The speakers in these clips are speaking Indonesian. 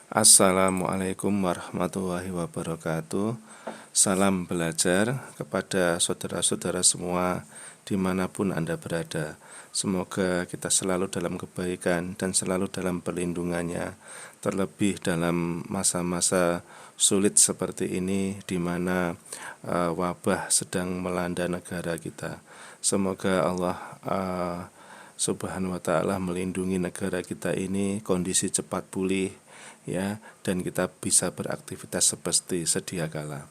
Assalamualaikum warahmatullahi wabarakatuh. Salam belajar kepada saudara-saudara semua dimanapun Anda berada. Semoga kita selalu dalam kebaikan dan selalu dalam perlindungannya. Terlebih dalam masa-masa sulit seperti ini di mana wabah sedang melanda negara kita. Semoga Allah Subhanahu wa ta'ala melindungi negara kita ini, kondisi cepat pulih ya, dan kita bisa beraktivitas seperti sedia kala.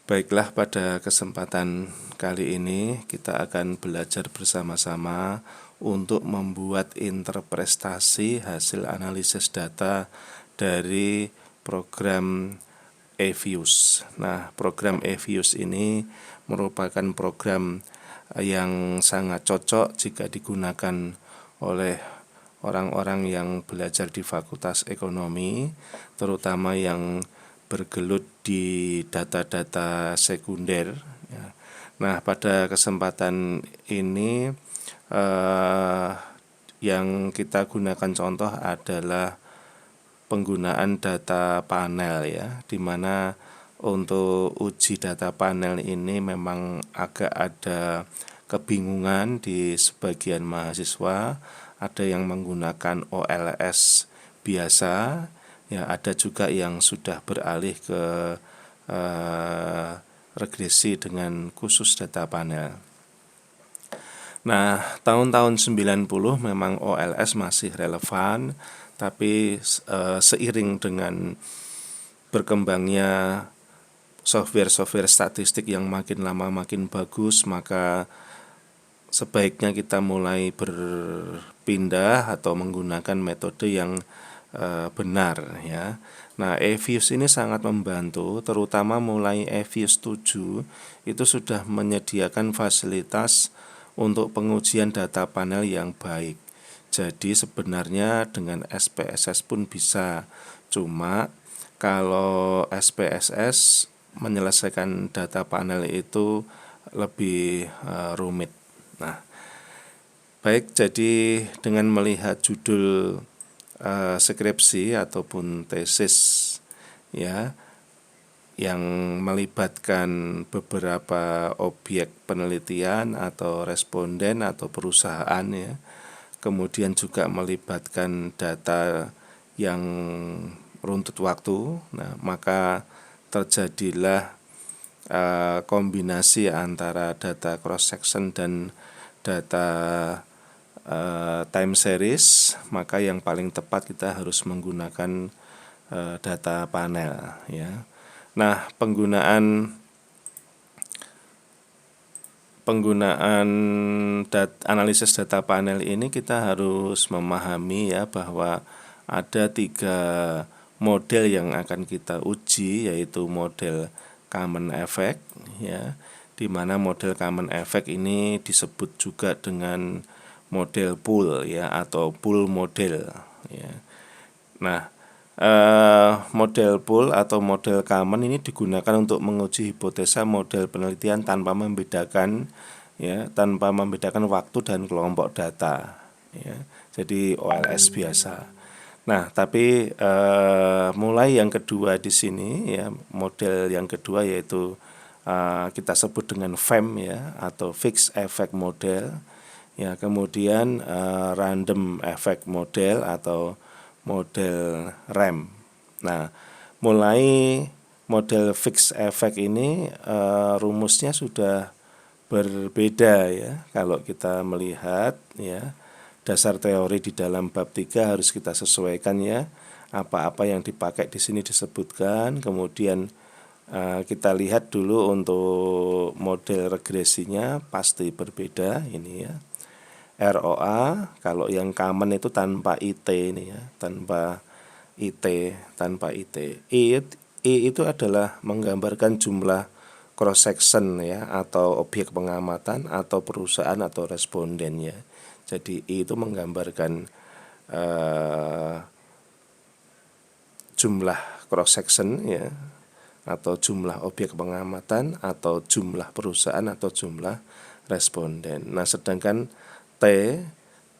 Baiklah, pada kesempatan kali ini kita akan belajar bersama-sama untuk membuat interpretasi hasil analisis data dari program eViews. Nah, program eViews ini merupakan program yang sangat cocok jika digunakan oleh orang-orang yang belajar di Fakultas Ekonomi, terutama yang bergelut di data-data sekunder. Nah, pada kesempatan ini yang kita gunakan contoh adalah penggunaan data panel ya, di mana untuk uji data panel ini memang agak ada kebingungan di sebagian mahasiswa. Ada yang menggunakan OLS biasa, ya ada juga yang sudah beralih ke regresi dengan khusus data panel. Nah, tahun-tahun 90 memang OLS masih relevan, tapi seiring dengan berkembangnya software-software statistik yang makin lama makin bagus, maka sebaiknya kita mulai berpindah atau menggunakan metode yang benar ya. Nah, eViews ini sangat membantu, terutama mulai eViews 7 itu sudah menyediakan fasilitas untuk pengujian data panel yang baik. Jadi sebenarnya dengan SPSS pun bisa, cuma kalau SPSS menyelesaikan data panel itu lebih rumit. Nah, baik, jadi dengan melihat judul skripsi ataupun tesis ya yang melibatkan beberapa objek penelitian atau responden atau perusahaan ya, kemudian juga melibatkan data yang runtut waktu. Nah, maka terjadilah kombinasi antara data cross section dan data time series. Maka yang paling tepat kita harus menggunakan data panel ya. Nah, penggunaan analisis data panel ini kita harus memahami ya bahwa ada 3 model yang akan kita uji, yaitu model common effect ya, di mana model common effect ini disebut juga dengan model pool ya atau pool model ya. Nah, model pool atau model common ini digunakan untuk menguji hipotesa model penelitian tanpa membedakan waktu dan kelompok data ya. Jadi OLS biasa. Nah, tapi mulai yang kedua di sini ya, model yang kedua yaitu kita sebut dengan FEM ya atau Fixed Effect Model ya, kemudian Random Effect Model atau model RAM. Nah, mulai model Fixed Effect ini rumusnya sudah berbeda ya. Kalau kita melihat ya, dasar teori di dalam bab 3 harus kita sesuaikan ya. Apa-apa yang dipakai di sini disebutkan. Kemudian kita lihat dulu untuk model regresinya pasti berbeda ini ya. ROA kalau yang common itu tanpa IT ini ya, tanpa IT. I itu adalah menggambarkan jumlah cross section ya atau objek pengamatan atau perusahaan atau responden ya. Jadi I itu menggambarkan jumlah cross section ya atau jumlah objek pengamatan atau jumlah perusahaan atau jumlah responden. Nah, sedangkan T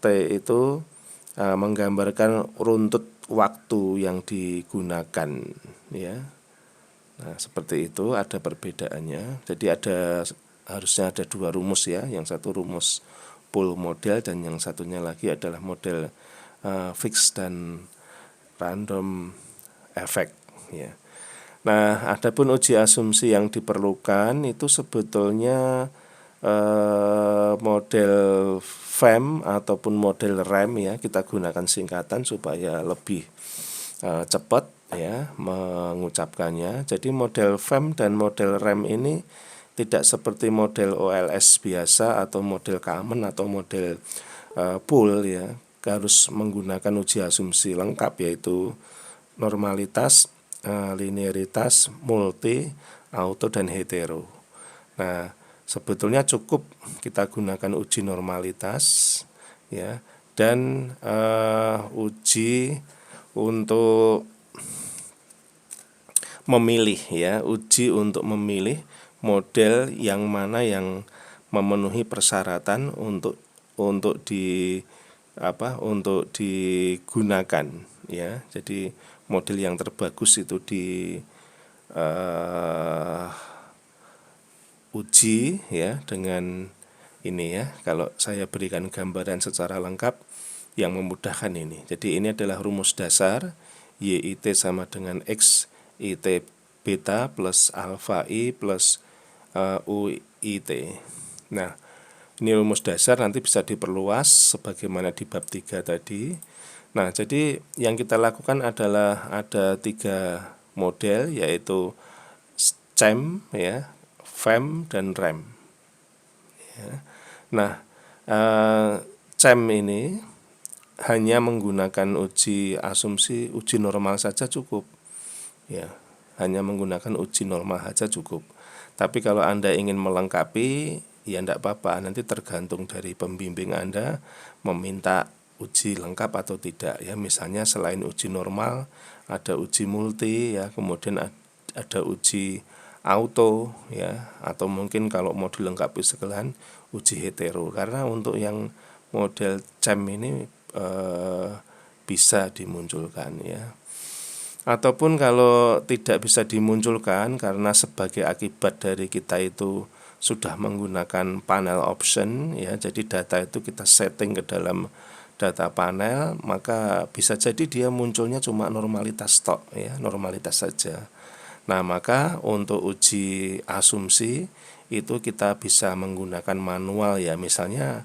itu menggambarkan runtut waktu yang digunakan, ya. Nah, seperti itu ada perbedaannya. Jadi harusnya ada dua rumus ya. Yang satu rumus pool model dan yang satunya lagi adalah model fixed dan random effect, ya. Nah, adapun uji asumsi yang diperlukan itu sebetulnya model FEM ataupun model REM ya, kita gunakan singkatan supaya lebih cepat ya mengucapkannya. Jadi model FEM dan model REM ini tidak seperti model OLS biasa atau model common atau model pool ya, harus menggunakan uji asumsi lengkap yaitu normalitas, linearitas, multi, auto, dan hetero. Nah, sebetulnya cukup kita gunakan uji normalitas ya dan uji untuk memilih ya, uji untuk memilih model yang mana yang memenuhi persyaratan untuk digunakan ya. Jadi model yang terbagus itu uji ya dengan ini ya. Kalau saya berikan gambaran secara lengkap yang memudahkan ini. Jadi ini adalah rumus dasar YIT sama dengan X IT beta plus alfa I plus UIT. Nah, ini rumus dasar nanti bisa diperluas sebagaimana di bab 3 tadi. Nah, jadi yang kita lakukan adalah ada 3 model yaitu CEM ya, FEM dan REM. Ya. Nah, CEM ini hanya menggunakan uji asumsi, uji normal saja cukup. Ya, hanya menggunakan uji normal saja cukup. Tapi kalau Anda ingin melengkapi, ya tidak apa-apa, nanti tergantung dari pembimbing Anda meminta uji lengkap atau tidak ya. Misalnya selain uji normal ada uji multi ya, kemudian ada uji auto ya, atau mungkin kalau mau dilengkapi sekalian uji hetero. Karena untuk yang model CEM ini bisa dimunculkan ya. Ataupun kalau tidak bisa dimunculkan karena sebagai akibat dari kita itu sudah menggunakan panel option ya, jadi data itu kita setting ke dalam data panel, maka bisa jadi dia munculnya cuma normalitas tok ya, normalitas saja. Nah, maka untuk uji asumsi itu kita bisa menggunakan manual ya, misalnya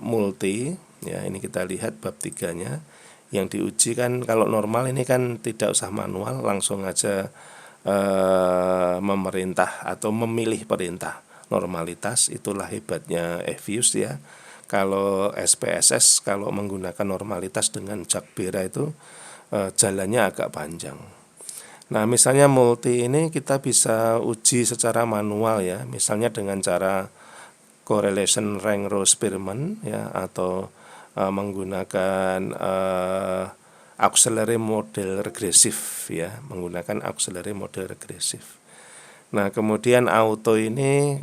multi ya, ini kita lihat bab 3-nya. Yang diuji kan kalau normal ini kan tidak usah manual, langsung aja memerintah atau memilih perintah normalitas. Itulah hebatnya EFIUS ya. Kalau SPSS kalau menggunakan normalitas dengan Jakbera itu jalannya agak panjang. Nah, misalnya multi ini kita bisa uji secara manual ya, misalnya dengan cara correlation rank row Spearman ya, atau menggunakan auxiliary model regresif ya, menggunakan auxiliary model regresif. Nah, kemudian auto ini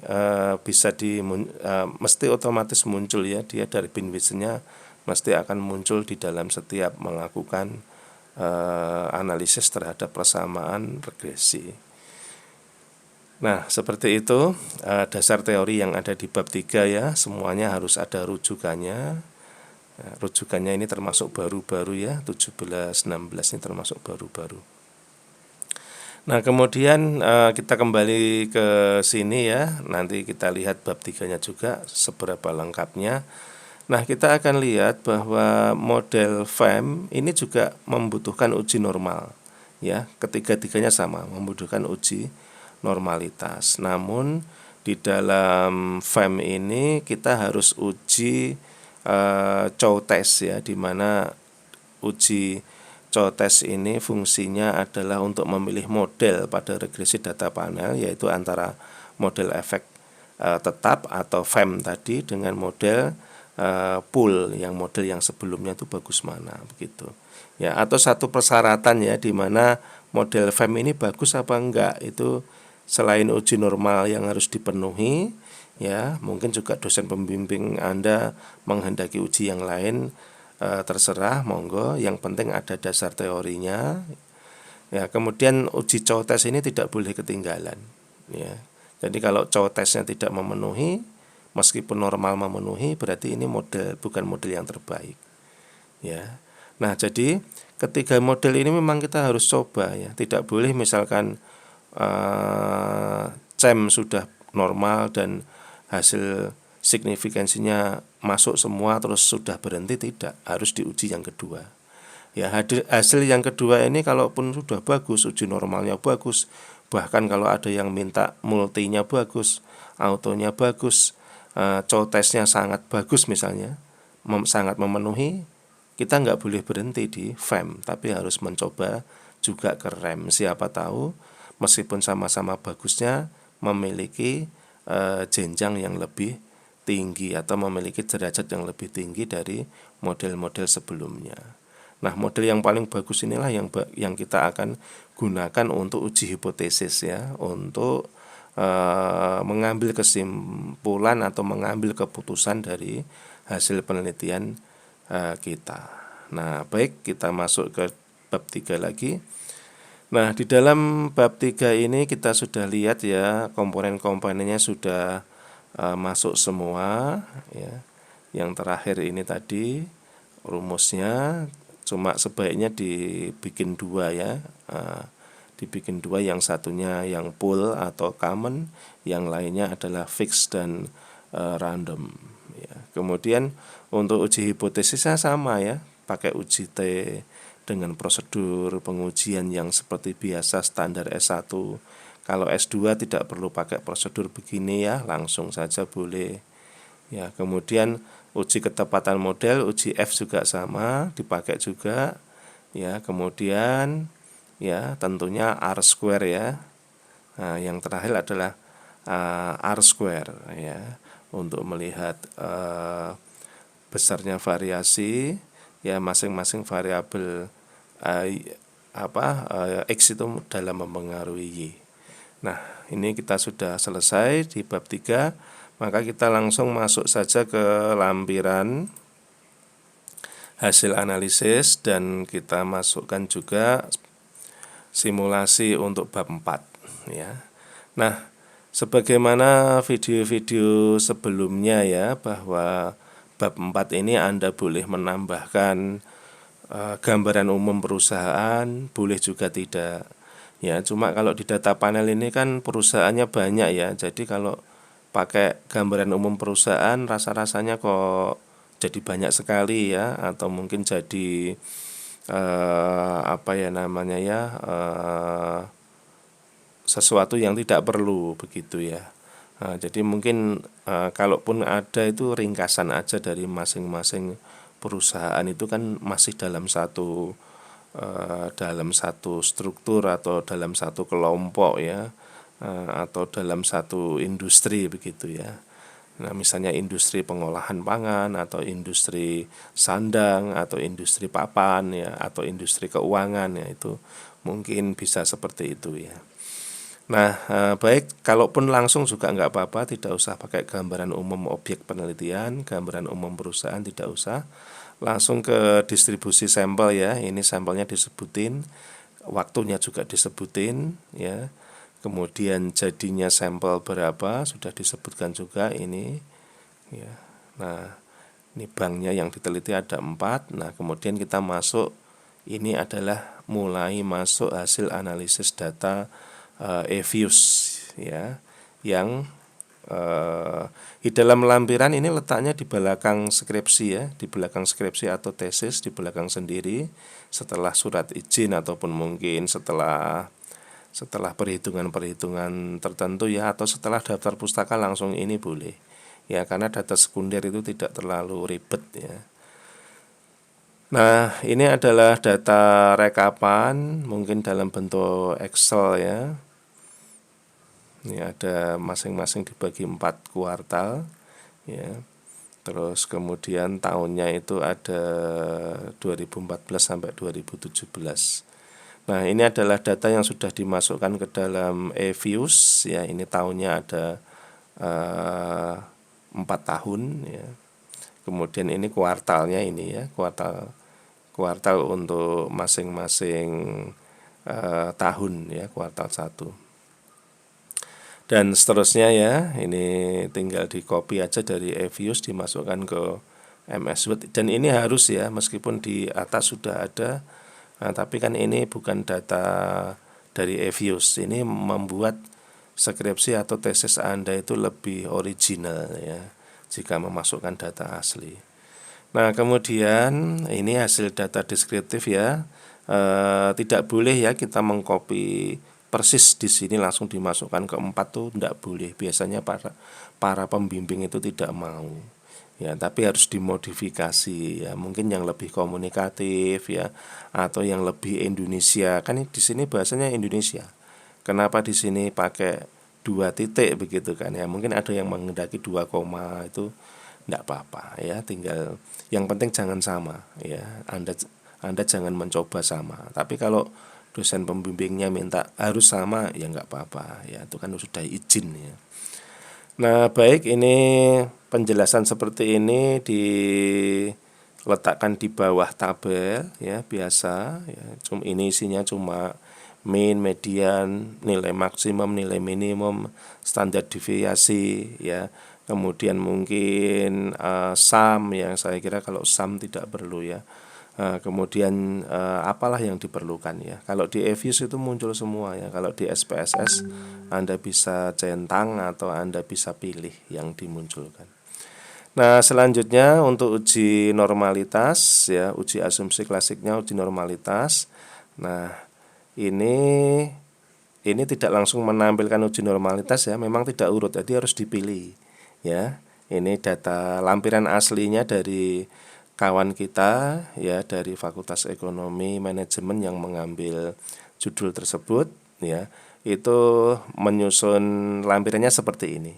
mesti otomatis muncul ya, dia dari binwidth-nya mesti akan muncul di dalam setiap melakukan analisis terhadap persamaan regresi. Nah, seperti itu dasar teori yang ada di bab 3 ya, semuanya harus ada rujukannya. Rujukannya ini termasuk baru-baru ya, 17-16 ini termasuk baru-baru. Nah, kemudian kita kembali ke sini ya, nanti kita lihat bab 3-nya juga seberapa lengkapnya. Nah, kita akan lihat bahwa model FEM ini juga membutuhkan uji normal ya, ketiga-tiganya sama, membutuhkan uji normalitas. Namun di dalam FEM ini kita harus uji Chow test ya, di mana uji Chow test ini fungsinya adalah untuk memilih model pada regresi data panel, yaitu antara model efek tetap atau FEM tadi dengan model pool, yang model yang sebelumnya itu bagus mana begitu ya, atau satu persyaratan ya, di mana model FEM ini bagus apa enggak itu selain uji normal yang harus dipenuhi ya, mungkin juga dosen pembimbing Anda menghendaki uji yang lain terserah, monggo, yang penting ada dasar teorinya. Ya, kemudian uji cowtes ini tidak boleh ketinggalan. Ya, jadi kalau cowtesnya tidak memenuhi, meskipun normal memenuhi, berarti ini bukan model yang terbaik. Ya, nah jadi ketiga model ini memang kita harus coba ya, tidak boleh misalkan CEM sudah normal dan hasil signifikansinya masuk semua terus sudah berhenti, tidak, harus diuji yang kedua. Ya, hasil yang kedua ini kalaupun sudah bagus, uji normalnya bagus, bahkan kalau ada yang minta multinya bagus, autonya bagus, cowtesnya sangat bagus misalnya, sangat memenuhi, kita nggak boleh berhenti di FEM, tapi harus mencoba juga ke REM. Siapa tahu meskipun sama-sama bagusnya memiliki jenjang yang lebih tinggi atau memiliki derajat yang lebih tinggi dari model-model sebelumnya. Nah, model yang paling bagus inilah yang kita akan gunakan untuk uji hipotesis ya, untuk mengambil kesimpulan atau mengambil keputusan dari hasil penelitian kita. Nah, baik, kita masuk ke bab 3 lagi. Nah, di dalam bab 3 ini kita sudah lihat ya, komponen-komponennya sudah masuk semua ya. Yang terakhir ini tadi rumusnya, cuma sebaiknya dibikin dua ya, dibikin dua, yang satunya yang pool atau common, yang lainnya adalah fixed dan random ya. Kemudian untuk uji hipotesisnya sama ya, pakai uji T dengan prosedur pengujian yang seperti biasa standar S1. Kalau S2 tidak perlu pakai prosedur begini ya, langsung saja boleh. Ya, kemudian uji ketepatan model, uji F juga sama, dipakai juga. Ya, kemudian ya tentunya R square ya. Nah, yang terakhir adalah R square ya, untuk melihat besarnya variasi ya, masing-masing variabel X itu dalam mempengaruhi Y. Nah, ini kita sudah selesai di bab 3. Maka kita langsung masuk saja ke lampiran hasil analisis dan kita masukkan juga simulasi untuk bab 4 ya. Nah, sebagaimana video-video sebelumnya ya, bahwa bab 4 ini Anda boleh menambahkan gambaran umum perusahaan, boleh juga tidak. Ya, cuma kalau di data panel ini kan perusahaannya banyak ya. Jadi kalau pakai gambaran umum perusahaan rasa-rasanya kok jadi banyak sekali ya, atau mungkin jadi sesuatu yang tidak perlu begitu ya. Nah, jadi mungkin kalaupun ada itu ringkasan aja dari masing-masing perusahaan, itu kan masih dalam satu struktur atau dalam satu kelompok ya, atau dalam satu industri begitu ya. Nah, misalnya industri pengolahan pangan atau industri sandang atau industri papan ya, atau industri keuangan ya, itu mungkin bisa seperti itu ya. Nah, baik, kalaupun langsung juga nggak apa-apa, tidak usah pakai gambaran umum objek penelitian, gambaran umum perusahaan tidak usah. Langsung ke distribusi sampel ya, ini sampelnya disebutin, waktunya juga disebutin ya. Kemudian jadinya sampel berapa sudah disebutkan juga ini ya. Nah, ini banknya yang diteliti ada 4. Nah, kemudian kita masuk, ini adalah mulai masuk hasil analisis data EViews ya, yang di dalam lampiran ini letaknya di belakang skripsi ya, di belakang skripsi atau tesis, di belakang sendiri setelah surat izin, ataupun mungkin setelah perhitungan-perhitungan tertentu ya, atau setelah daftar pustaka langsung ini boleh ya, karena data sekunder itu tidak terlalu ribet ya. Nah, ini adalah data rekapan mungkin dalam bentuk Excel ya. Ini ada masing-masing dibagi 4 kuartal ya. Terus kemudian tahunnya itu ada 2014 sampai 2017. Nah, ini adalah data yang sudah dimasukkan ke dalam EViews ya. Ini tahunnya ada 4 tahun ya. kemudian ini kuartalnya ini ya, kuartal untuk masing-masing tahun ya, kuartal 1 dan seterusnya ya. Ini tinggal di copy aja dari eViews, dimasukkan ke MS Word, dan ini harus ya, meskipun di atas sudah ada, tapi kan ini bukan data dari eViews. Ini membuat skripsi atau tesis Anda itu lebih original ya, jika memasukkan data asli. Nah, kemudian ini hasil data deskriptif ya. Tidak boleh ya kita mengcopy persis di sini langsung dimasukkan ke 4 tuh tidak boleh. Biasanya para pembimbing itu tidak mau. Ya, tapi harus dimodifikasi ya, mungkin yang lebih komunikatif ya, atau yang lebih Indonesia. Kan di sini bahasanya Indonesia. Kenapa di sini pakai 2 titik begitu kan ya? Mungkin ada yang menghendaki 2 koma, itu enggak apa-apa ya, tinggal yang penting jangan sama ya. Anda jangan mencoba sama. Tapi kalau dosen pembimbingnya minta harus sama ya enggak apa-apa ya, itu kan sudah izin ya. Nah, baik, ini penjelasan seperti ini diletakkan di bawah tabel ya, biasa ya. Ini isinya cuma mean, median, nilai maksimum, nilai minimum, standar deviasi ya. Kemudian mungkin sum, yang saya kira kalau sum tidak perlu ya. Kemudian apalah yang diperlukan ya. Kalau di eViews itu muncul semua ya. Kalau di SPSS Anda bisa centang atau Anda bisa pilih yang dimunculkan. Nah, selanjutnya untuk uji normalitas ya, uji asumsi klasiknya uji normalitas. Nah, ini tidak langsung menampilkan uji normalitas ya, memang tidak urut, jadi harus dipilih ya. Ini data lampiran aslinya dari kawan kita ya, dari Fakultas Ekonomi Manajemen yang mengambil judul tersebut ya. Itu menyusun lampirannya seperti ini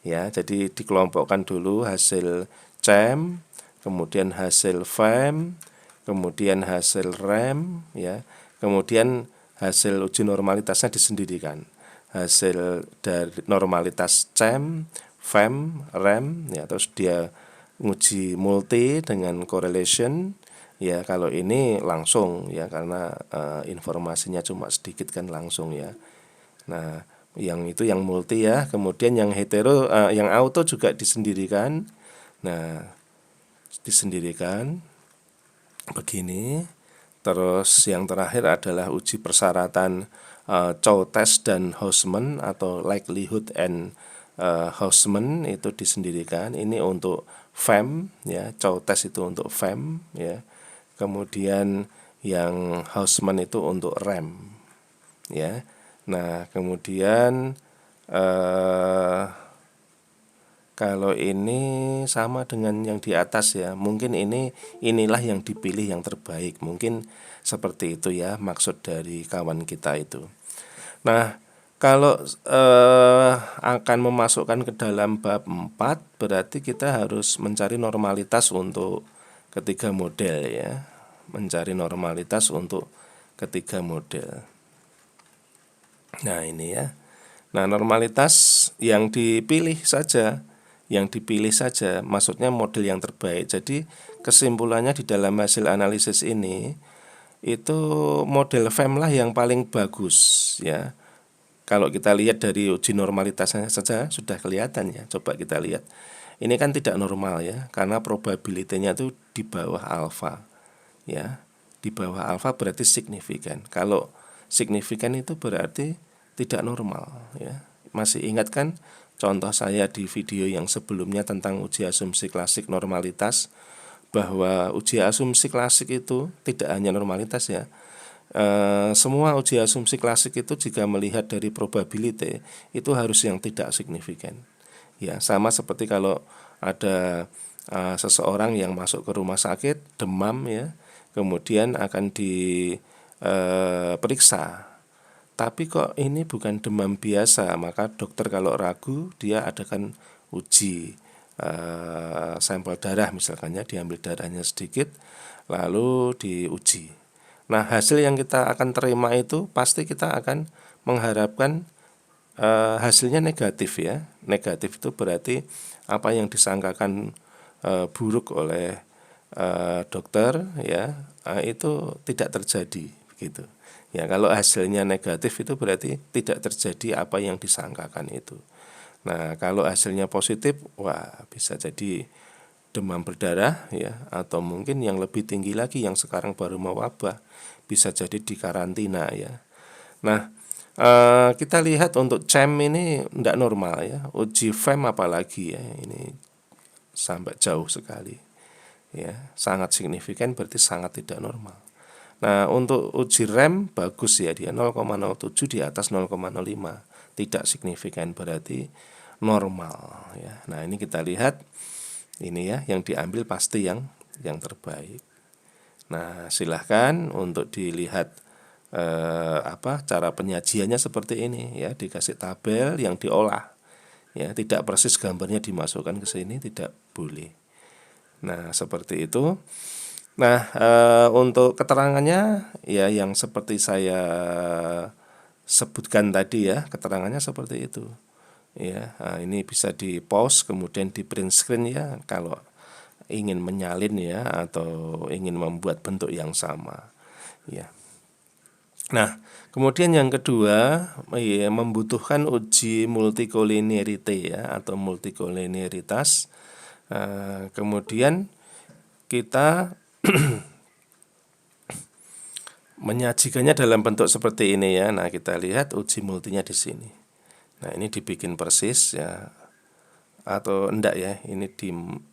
ya. Jadi dikelompokkan dulu hasil CEM, kemudian hasil FEM, kemudian hasil REM ya, kemudian hasil uji normalitasnya disendirikan. Hasil dari normalitas CEM, FEM, REM ya, terus dia uji multi dengan correlation ya. Kalau ini langsung ya, karena informasinya cuma sedikit kan, langsung ya. Nah, yang itu yang multi ya. Kemudian yang hetero, yang auto juga disendirikan. Nah, disendirikan begini. Terus yang terakhir adalah uji persyaratan Chow test dan Hausman atau likelihood and Hausman, itu disendirikan. Ini untuk FEM ya, Chow test itu untuk FEM ya. Kemudian yang Hausman itu untuk REM ya. Nah, kemudian kalau ini sama dengan yang di atas ya, mungkin inilah yang dipilih yang terbaik, mungkin seperti itu ya maksud dari kawan kita itu. Nah, kalau akan memasukkan ke dalam bab 4, berarti kita harus mencari normalitas untuk ketiga model ya, mencari normalitas untuk ketiga model. Nah, ini ya. Nah, normalitas yang dipilih saja, maksudnya model yang terbaik. Jadi kesimpulannya di dalam hasil analisis ini, itu model FEM lah yang paling bagus ya. Kalau kita lihat dari uji normalitasnya saja sudah kelihatan ya. Coba kita lihat. Ini kan tidak normal ya, karena probabilitasnya itu di bawah alfa ya. Di bawah alfa berarti signifikan. Kalau signifikan itu berarti tidak normal ya. Masih ingat kan contoh saya di video yang sebelumnya tentang uji asumsi klasik normalitas, bahwa uji asumsi klasik itu tidak hanya normalitas ya. Semua uji asumsi klasik itu jika melihat dari probability itu harus yang tidak signifikan. Ya, sama seperti kalau ada seseorang yang masuk ke rumah sakit demam ya, kemudian akan diperiksa. Tapi kok ini bukan demam biasa, maka dokter kalau ragu dia adakan uji sampel darah misalkannya, diambil darahnya sedikit lalu diuji. Nah, hasil yang kita akan terima itu pasti kita akan mengharapkan hasilnya negatif ya. Negatif itu berarti apa yang disangkakan buruk oleh dokter ya, itu tidak terjadi begitu. Ya, kalau hasilnya negatif itu berarti tidak terjadi apa yang disangkakan itu. Nah, kalau hasilnya positif, wah bisa jadi demam berdarah ya, atau mungkin yang lebih tinggi lagi yang sekarang baru mewabah, bisa jadi di karantina ya. Nah, kita lihat untuk CEM ini tidak normal ya, uji FEM apalagi ya, ini sampai jauh sekali ya, sangat signifikan, berarti sangat tidak normal. Nah, untuk uji rem bagus ya, dia 0,07 di atas 0,05, tidak signifikan, berarti normal ya. Nah, ini kita lihat ini ya, yang diambil pasti yang terbaik. Nah, silahkan untuk dilihat cara penyajiannya seperti ini ya, dikasih tabel yang diolah ya, tidak persis gambarnya dimasukkan ke sini, tidak boleh. Nah, seperti itu. Nah, untuk keterangannya ya yang seperti saya sebutkan tadi ya, keterangannya seperti itu. Ya, ini bisa di pause kemudian di print screen ya, kalau ingin menyalin ya, atau ingin membuat bentuk yang sama ya. Nah, kemudian yang kedua ya, membutuhkan uji multikolinearity ya, atau multikoliniaritas. Kemudian kita menyajikannya dalam bentuk seperti ini ya. Nah, kita lihat uji multinya di sini. Nah, ini dibikin persis ya, atau enggak ya, ini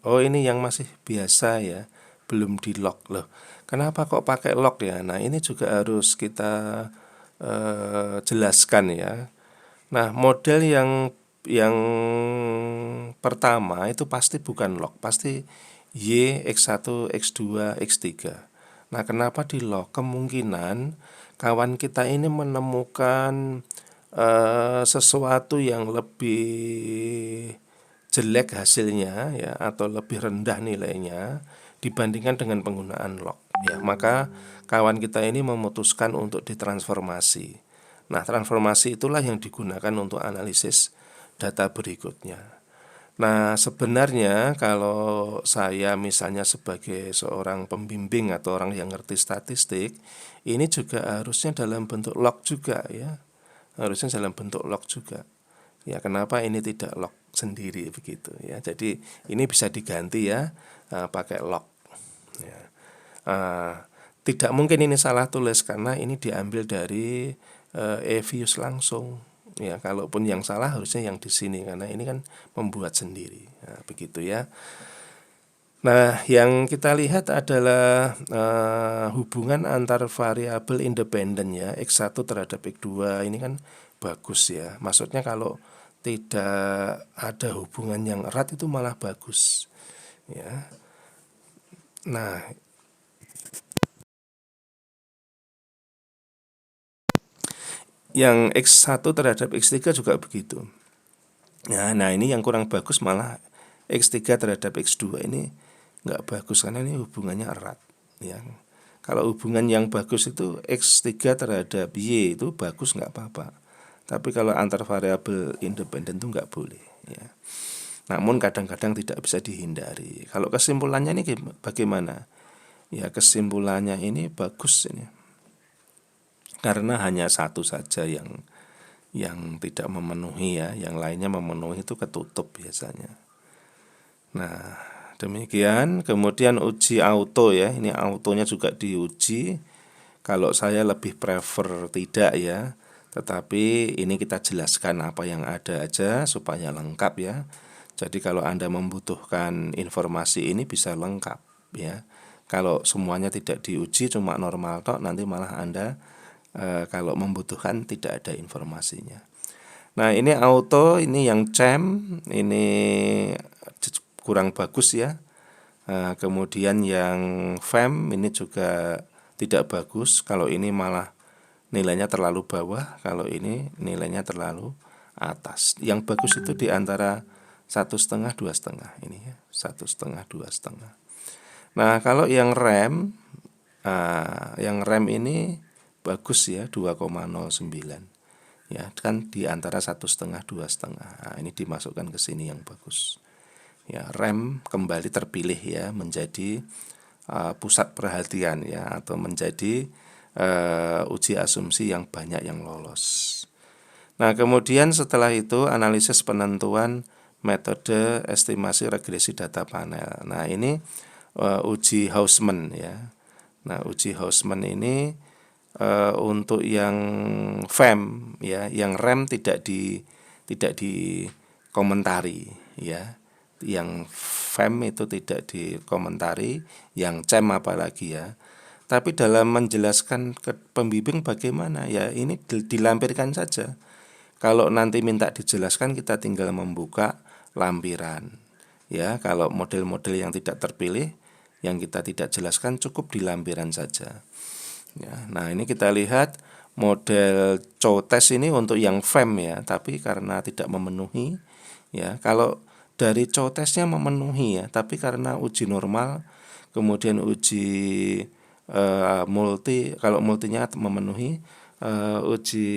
ini yang masih biasa ya, belum di lock loh. Kenapa kok pakai lock ya? Nah, ini juga harus kita jelaskan ya. Nah, model yang pertama itu pasti bukan lock, pasti Y, X1, X2, X3. Nah, kenapa di lock? Kemungkinan kawan kita ini menemukan sesuatu yang lebih jelek hasilnya ya, atau lebih rendah nilainya dibandingkan dengan penggunaan lock ya, maka kawan kita ini memutuskan untuk ditransformasi. Nah, transformasi itulah yang digunakan untuk analisis data berikutnya. Nah, sebenarnya kalau saya misalnya sebagai seorang pembimbing atau orang yang ngerti statistik, ini juga harusnya dalam bentuk log juga ya, harusnya dalam bentuk log juga. Ya, kenapa ini tidak log sendiri begitu ya? Jadi ini bisa diganti ya, pakai log. Ya. Tidak mungkin ini salah tulis karena ini diambil dari e-views langsung. Ya, kalaupun yang salah harusnya yang di sini karena ini kan membuat sendiri. Nah, begitu ya. Nah, yang kita lihat adalah hubungan antar variabel independen ya, X1 terhadap X2 ini kan bagus ya. Maksudnya kalau tidak ada hubungan yang erat itu malah bagus ya. Nah, yang X1 terhadap X3 juga begitu. Nah, ini yang kurang bagus, malah X3 terhadap X2 ini nggak bagus karena ini hubungannya erat ya. Kalau hubungan yang bagus itu X3 terhadap Y itu bagus, nggak apa-apa. Tapi kalau antar variabel independen itu nggak boleh ya. Namun kadang-kadang tidak bisa dihindari. Kalau kesimpulannya ini bagaimana? Ya, kesimpulannya ini bagus ini. Karena hanya satu saja yang tidak memenuhi ya, yang lainnya memenuhi, itu ketutup biasanya. Nah, demikian. Kemudian uji auto ya, ini autonya juga diuji. Kalau saya lebih prefer tidak ya, tetapi ini kita jelaskan apa yang ada aja supaya lengkap ya. Jadi kalau Anda membutuhkan informasi ini bisa lengkap ya. Kalau semuanya tidak diuji cuma normal tok, nanti malah Anda kalau membutuhkan tidak ada informasinya. Nah, ini auto, ini yang CEM, ini kurang bagus ya. Kemudian yang FEM ini juga tidak bagus. Kalau ini malah nilainya terlalu bawah, kalau ini nilainya terlalu atas. Yang bagus itu di antara 1,5 2,5 ini ya, 1,5 2,5. Nah, kalau yang rem ini bagus ya, 2,09 ya, kan di antara 1,5 2,5. Nah, ini dimasukkan ke sini yang bagus ya rem kembali terpilih ya menjadi pusat perhatian ya, atau menjadi uji asumsi yang banyak yang lolos. Nah, kemudian setelah itu analisis penentuan metode estimasi regresi data panel. Nah, ini uji Hausman ya. Nah, uji Hausman ini untuk yang FEM ya, yang rem tidak dikomentari ya. Yang FEM itu tidak dikomentari, yang CEM apalagi ya. Tapi dalam menjelaskan ke pembimbing bagaimana ya, ini dilampirkan saja. Kalau nanti minta dijelaskan, kita tinggal membuka lampiran. Ya, kalau model-model yang tidak terpilih, yang kita tidak jelaskan, cukup di lampiran saja. Ya, nah ini kita lihat model COTES ini untuk yang FEM ya, tapi karena tidak memenuhi ya. Kalau dari COTESnya memenuhi ya, tapi karena uji normal, kemudian uji multi, kalau multinya memenuhi, uji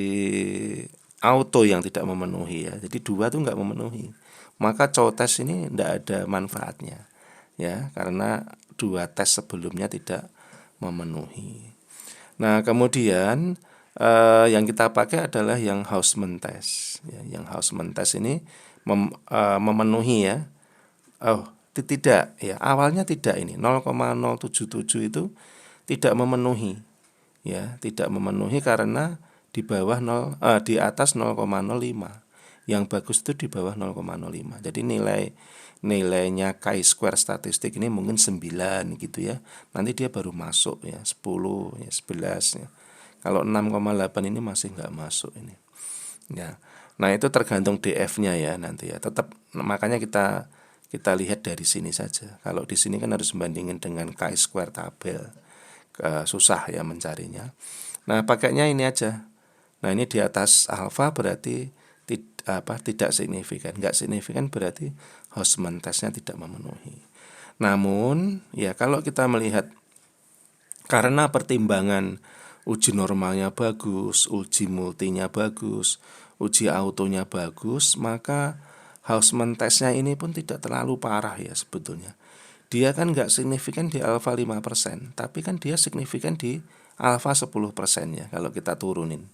auto yang tidak memenuhi ya. Jadi dua tuh nggak memenuhi. Maka COTES ini tidak ada manfaatnya ya, karena dua tes sebelumnya tidak memenuhi. Nah, kemudian yang kita pakai adalah yang Hausman test. Ya, yang Hausman test ini memenuhi ya. Oh, tidak ya. Awalnya tidak, ini 0,077 itu tidak memenuhi. Ya, tidak memenuhi karena di bawah di atas 0,05. Yang bagus itu di bawah 0,05. Jadi nilainya chi-square statistik ini mungkin 9 gitu ya. Nanti dia baru masuk ya 10 ya 11 ya. Kalau 6,8 ini masih nggak masuk ini. Ya. Nah, itu tergantung DF-nya ya nanti ya. Tetap makanya kita lihat dari sini saja. Kalau di sini kan harus membandingin dengan chi-square tabel. Susah ya mencarinya. Nah, pakainya ini aja. Nah, ini di atas alfa berarti tidak signifikan. Nggak signifikan berarti Hausman testnya tidak memenuhi. Namun ya kalau kita melihat karena pertimbangan uji normalnya bagus, uji multinya bagus, uji autonya bagus, maka Hausman testnya ini pun tidak terlalu parah ya sebetulnya. Dia kan nggak signifikan di alfa 5%, tapi kan dia signifikan di alfa 10% ya kalau kita turunin.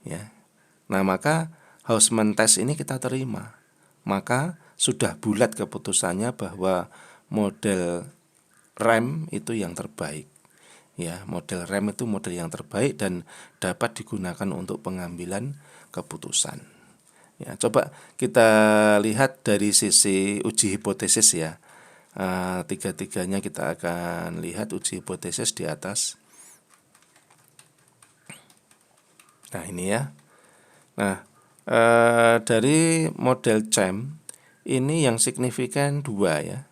Ya. Nah, maka Hausman test ini kita terima. Maka sudah bulat keputusannya bahwa model rem itu yang terbaik. Ya, model rem itu model yang terbaik dan dapat digunakan untuk pengambilan keputusan. Ya, coba kita lihat dari sisi uji hipotesis ya. Tiga-tiganya kita akan lihat uji hipotesis di atas. Nah, ini ya. Nah, dari model CEM ini yang signifikan 2 ya.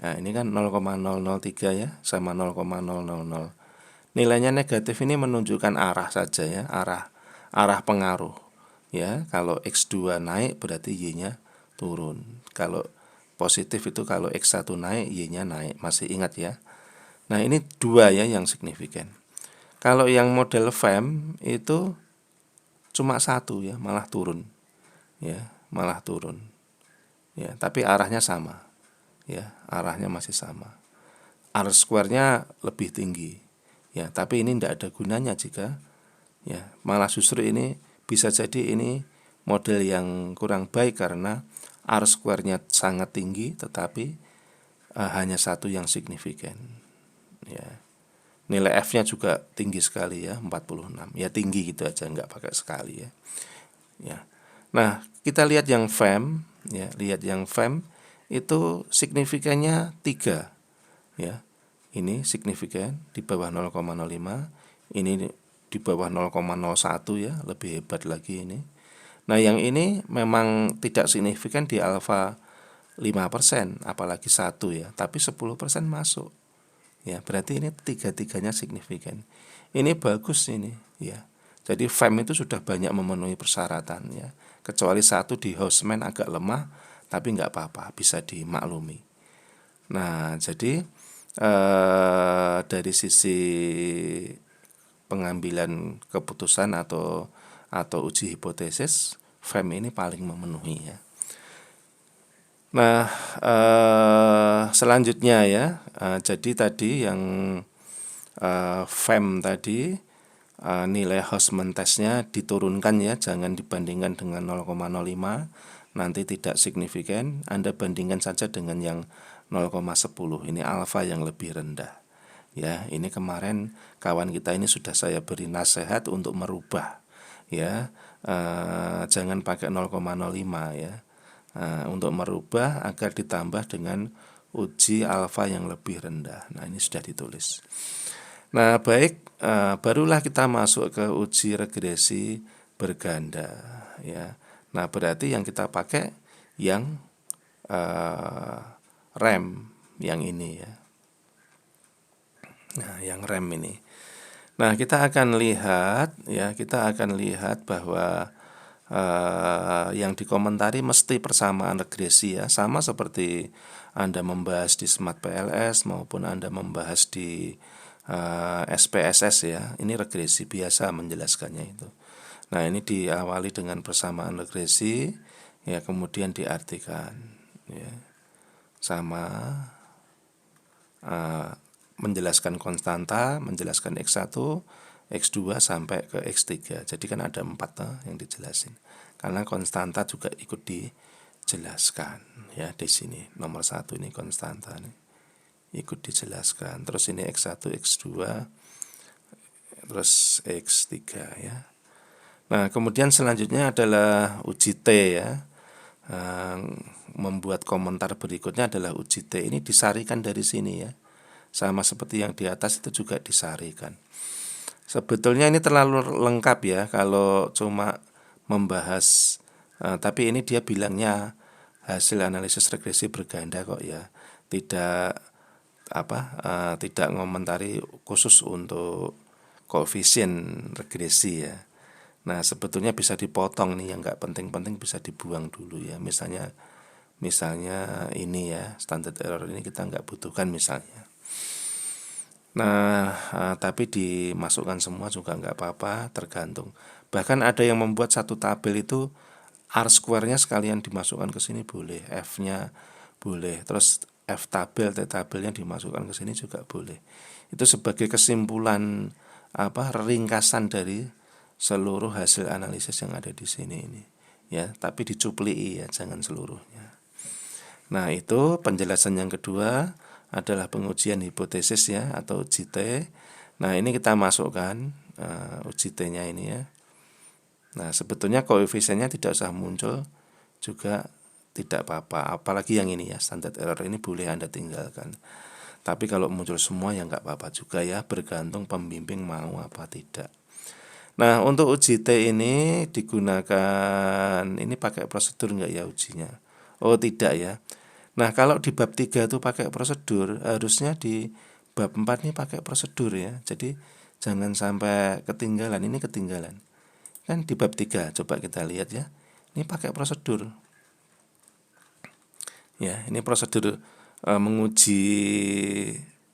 Nah, ini kan 0,003 ya, sama 0,000. Nilainya negatif ini menunjukkan arah saja ya, arah pengaruh. Ya, kalau X2 naik berarti Y-nya turun. Kalau positif itu kalau X1 naik, Y-nya naik. Masih ingat ya? Nah, ini 2 ya yang signifikan. Kalau yang model FEM itu cuma 1 ya, malah turun. Ya, malah turun. Ya, tapi arahnya sama. Ya, arahnya masih sama. R square-nya lebih tinggi. Ya, tapi ini tidak ada gunanya jika ya, malah justru ini bisa jadi ini model yang kurang baik karena R square-nya sangat tinggi tetapi hanya 1 yang signifikan. Ya. Nilai F-nya juga tinggi sekali ya, 46. Ya tinggi gitu aja, nggak pakai sekali ya. Ya. Nah, kita lihat yang FEM ya, lihat yang FEM itu signifikannya 3 ya. Ini signifikan di bawah 0,05, ini di bawah 0,01 ya, lebih hebat lagi ini. Nah, yang ini memang tidak signifikan di alfa 5%, apalagi 1 ya, tapi 10% masuk. Ya, berarti ini tiga-tiganya signifikan. Ini bagus ini ya. Jadi FEM itu sudah banyak memenuhi persyaratan ya. Kecuali 1 di Hausman agak lemah, tapi nggak apa-apa, bisa dimaklumi. Nah, jadi dari sisi pengambilan keputusan atau uji hipotesis, FEM ini paling memenuhi ya. Nah, selanjutnya ya, jadi tadi yang FEM tadi, nilai Houseman testnya diturunkan ya, jangan dibandingkan dengan 0,05, nanti tidak signifikan. Anda bandingkan saja dengan yang 0,10, ini alfa yang lebih rendah. Ya, ini kemarin kawan kita ini sudah saya beri nasihat untuk merubah, ya, jangan pakai 0,05 ya, untuk merubah agar ditambah dengan uji alfa yang lebih rendah. Nah, ini sudah ditulis. Nah, baik, barulah kita masuk ke uji regresi berganda ya. Nah, berarti yang kita pakai yang rem yang ini ya. Nah, yang rem ini. Nah, kita akan lihat ya, kita akan lihat bahwa yang dikomentari mesti persamaan regresi ya, sama seperti Anda membahas di Smart PLS maupun Anda membahas di SPSS ya. Ini regresi biasa menjelaskannya itu. Nah, ini diawali dengan persamaan regresi ya, kemudian diartikan ya, sama menjelaskan konstanta, menjelaskan X1, X2 sampai ke X3. Jadi kan ada 4 yang dijelasin. Karena konstanta juga ikut dijelaskan ya di sini. Nomor 1 ini konstanta nih. Ikut dijelaskan. Terus ini X1, X2, terus X3 ya. Nah, kemudian selanjutnya adalah uji T ya. Membuat komentar berikutnya adalah uji T. Ini disarikan dari sini ya. Sama seperti yang di atas itu juga disarikan. Sebetulnya ini terlalu lengkap ya kalau cuma membahas, tapi ini dia bilangnya hasil analisis regresi berganda kok ya, tidak tidak ngomentari khusus untuk koefisien regresi ya. Nah, sebetulnya bisa dipotong nih, yang nggak penting-penting bisa dibuang dulu ya. Misalnya ini ya, standard error ini kita nggak butuhkan misalnya. Nah, tapi dimasukkan semua juga nggak apa-apa, tergantung. Bahkan ada yang membuat satu tabel itu R square-nya sekalian dimasukkan ke sini boleh, F-nya boleh, terus F tabel, T tabelnya dimasukkan ke sini juga boleh. Itu sebagai kesimpulan ringkasan dari seluruh hasil analisis yang ada di sini ini. Ya, tapi dicupliki ya, jangan seluruhnya. Nah, itu penjelasan yang kedua adalah pengujian hipotesis ya, atau uji T. Nah, ini kita masukkan uji T-nya ini ya. Nah, sebetulnya koefisiennya tidak usah muncul juga tidak apa-apa, apalagi yang ini ya, standard error ini boleh Anda tinggalkan. Tapi kalau muncul semua ya nggak apa-apa juga ya, bergantung pembimbing mau apa tidak. Nah, untuk uji T ini digunakan, ini pakai prosedur nggak ya ujinya? Oh, tidak ya. Nah, kalau di bab 3 itu pakai prosedur, harusnya di bab 4 ini pakai prosedur ya. Jadi jangan sampai ketinggalan, ini ketinggalan. Kan di bab 3, coba kita lihat ya. Ini pakai prosedur. Ya, ini prosedur menguji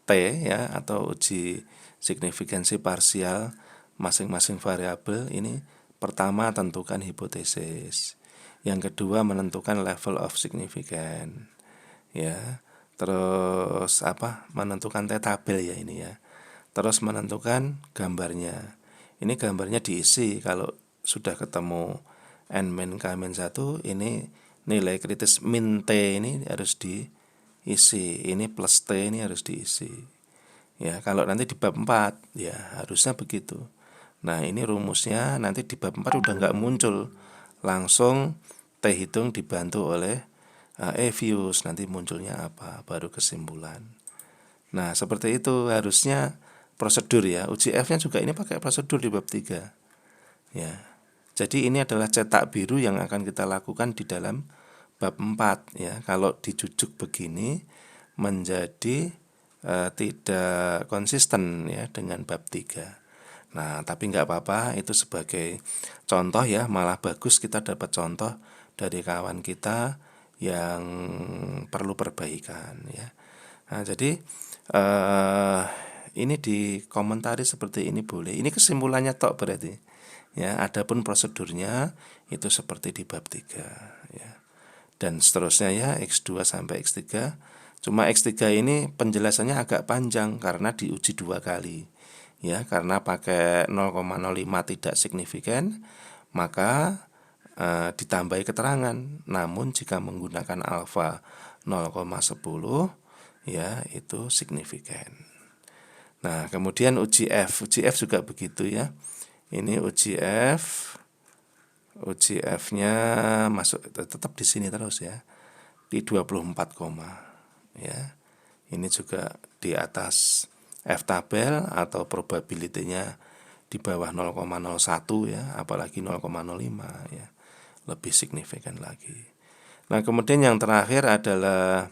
T ya, atau uji signifikansi parsial masing-masing variabel. Ini pertama tentukan hipotesis. Yang kedua menentukan level of significance. Ya, terus menentukan T tabel ya ini ya, terus menentukan gambarnya. Ini gambarnya diisi, kalau sudah ketemu n min k min 1, ini nilai kritis min T ini harus diisi, ini plus T ini harus diisi ya. Kalau nanti di bab 4 ya harusnya begitu. Nah, ini rumusnya nanti di bab 4 udah nggak muncul, langsung T hitung dibantu oleh views, nanti munculnya apa, baru kesimpulan. Nah, seperti itu harusnya prosedur ya. Uji F-nya juga ini pakai prosedur di bab 3 ya. Jadi ini adalah cetak biru yang akan kita lakukan di dalam bab 4 ya. Kalau dijujuk begini menjadi tidak konsisten ya dengan bab 3. Nah, tapi nggak apa-apa, itu sebagai contoh ya, malah bagus kita dapat contoh dari kawan kita yang perlu perbaikan ya. Nah, jadi ini dikomentari seperti ini boleh. Ini kesimpulannya tok berarti. Ya, adapun prosedurnya itu seperti di bab 3 ya. dan seterusnya ya, X2 sampai X3. Cuma X3 ini penjelasannya agak panjang karena diuji 2 kali. Ya, karena pakai 0,05 tidak signifikan, maka ditambahi keterangan. Namun jika menggunakan alfa 0,10 ya itu signifikan. Nah, kemudian uji F juga begitu ya. Ini uji F-nya masuk tetap di sini terus ya. Di 24, ya. Ini juga di atas F tabel atau probability-nya di bawah 0,01 ya, apalagi 0,05 ya. Lebih signifikan lagi. Nah, kemudian yang terakhir adalah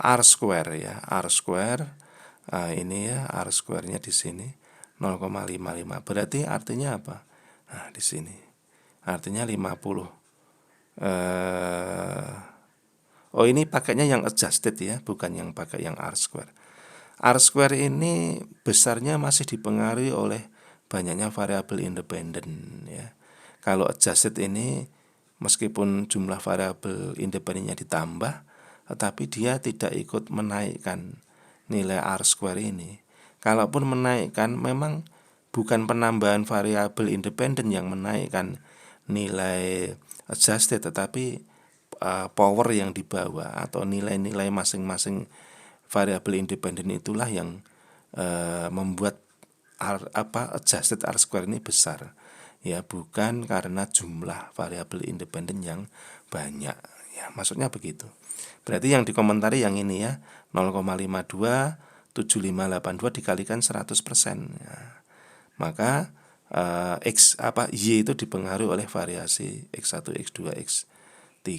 R square ya. R square ini ya, R square-nya di sini 0,55. Berarti artinya apa? Nah, di sini. Artinya 50. Oh, ini pakainya yang adjusted ya, bukan yang pakai yang R square. R square ini besarnya masih dipengaruhi oleh banyaknya variabel independen ya. Kalau adjusted ini meskipun jumlah variabel independennya ditambah, tetapi dia tidak ikut menaikkan nilai R square ini. Kalaupun menaikkan, memang bukan penambahan variabel independen yang menaikkan nilai adjusted, tetapi power yang dibawa atau nilai-nilai masing-masing variabel independen itulah yang membuat adjusted R square ini besar ya, bukan karena jumlah variabel independen yang banyak ya, maksudnya begitu. Berarti yang dikomentari yang ini ya, 0,52 7582 dikalikan 100% ya. Maka Y itu dipengaruhi oleh variasi X1, X2, X3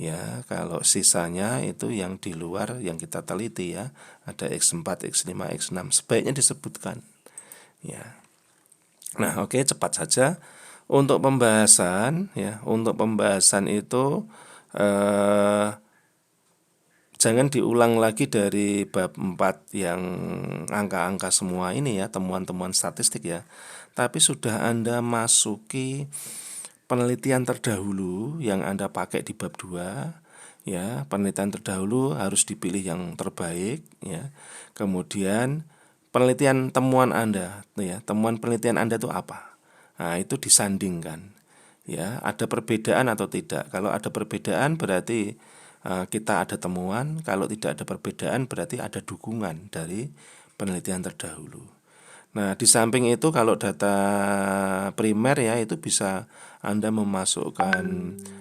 ya. Kalau sisanya itu yang di luar yang kita teliti ya, ada X4, X5, X6 sebaiknya disebutkan ya. Nah, oke, cepat saja untuk pembahasan ya. Untuk pembahasan itu jangan diulang lagi dari bab 4 yang angka-angka semua ini ya, temuan-temuan statistik ya. Tapi sudah Anda masuki penelitian terdahulu yang Anda pakai di bab 2 ya. Penelitian terdahulu harus dipilih yang terbaik ya. Kemudian penelitian temuan Anda ya, temuan penelitian Anda itu apa? Nah, itu disandingkan ya, ada perbedaan atau tidak. Kalau ada perbedaan berarti kita ada temuan, kalau tidak ada perbedaan berarti ada dukungan dari penelitian terdahulu. Nah, di samping itu kalau data primer ya, itu bisa Anda memasukkan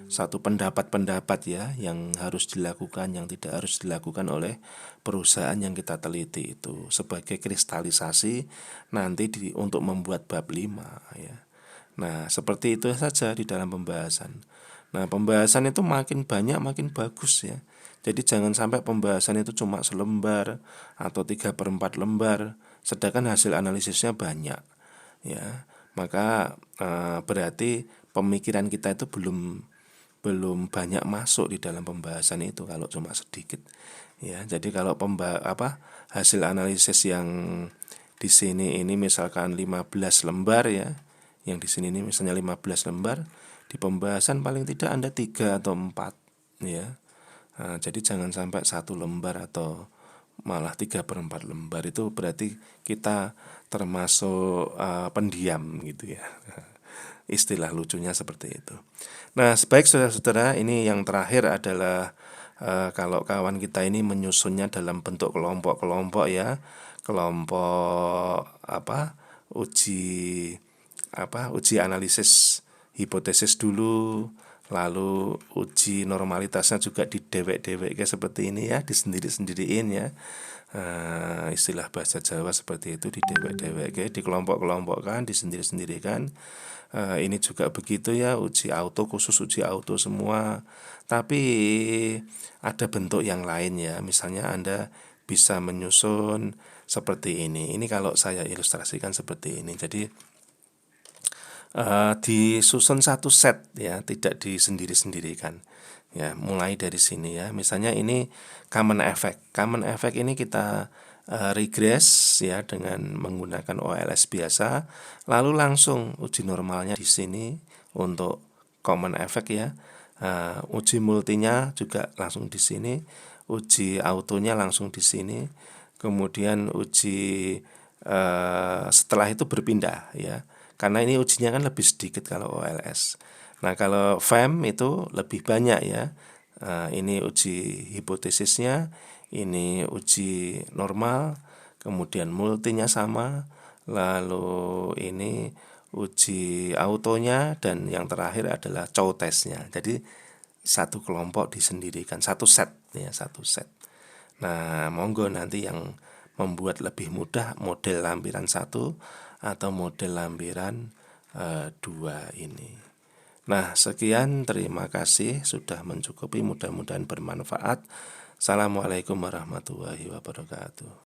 satu pendapat-pendapat ya yang harus dilakukan, yang tidak harus dilakukan oleh perusahaan yang kita teliti itu sebagai kristalisasi nanti untuk membuat bab 5 ya. Nah, seperti itu saja di dalam pembahasan. Nah, pembahasan itu makin banyak makin bagus ya. Jadi jangan sampai pembahasan itu cuma selembar atau 3/4 lembar, sedangkan hasil analisisnya banyak ya. Maka berarti pemikiran kita itu belum banyak masuk di dalam pembahasan itu kalau cuma sedikit ya. Jadi kalau hasil analisis yang di sini ini misalkan 15 lembar ya, yang di sini ini misalnya 15 lembar, di pembahasan paling tidak Anda 3 atau 4 ya. Nah, jadi jangan sampai 1 lembar atau malah 3/4 lembar, itu berarti kita termasuk pendiam gitu ya. Istilah lucunya seperti itu. Nah, baik saudara-saudara, ini yang terakhir adalah kalau kawan kita ini menyusunnya dalam bentuk kelompok-kelompok ya. Kelompok uji analisis hipotesis dulu, lalu uji normalitasnya juga didewek-dewek kayak seperti ini ya, disendiri-sendiriin ya. Istilah bahasa Jawa seperti itu, didewek-dewek kayak, dikelompok-kelompokkan, disendiri-sendirikan. Ini juga begitu ya, uji auto khusus uji auto semua. Tapi ada bentuk yang lain ya, misalnya Anda bisa menyusun seperti ini. Ini kalau saya ilustrasikan seperti ini. Jadi disusun satu set ya, tidak disendiri-sendirikan ya. Mulai dari sini ya, misalnya ini common effect. Common effect ini kita regress ya dengan menggunakan OLS biasa, lalu langsung uji normalnya di sini untuk common effect ya. Uji multinya juga langsung di sini, uji autonya langsung di sini, kemudian uji setelah itu berpindah ya, karena ini ujinya kan lebih sedikit kalau OLS. Nah kalau FEM itu lebih banyak ya. Ini uji hipotesisnya, ini uji normal, kemudian multinya sama, lalu ini uji autonya, dan yang terakhir adalah cow testnya. Jadi satu kelompok disendirikan, satu set ya, satu set. Nah monggo nanti yang membuat lebih mudah model lampiran 1 atau model lampiran 2 ini. Nah sekian, terima kasih sudah mencukupi, mudah-mudahan bermanfaat. Assalamualaikum warahmatullahi wabarakatuh.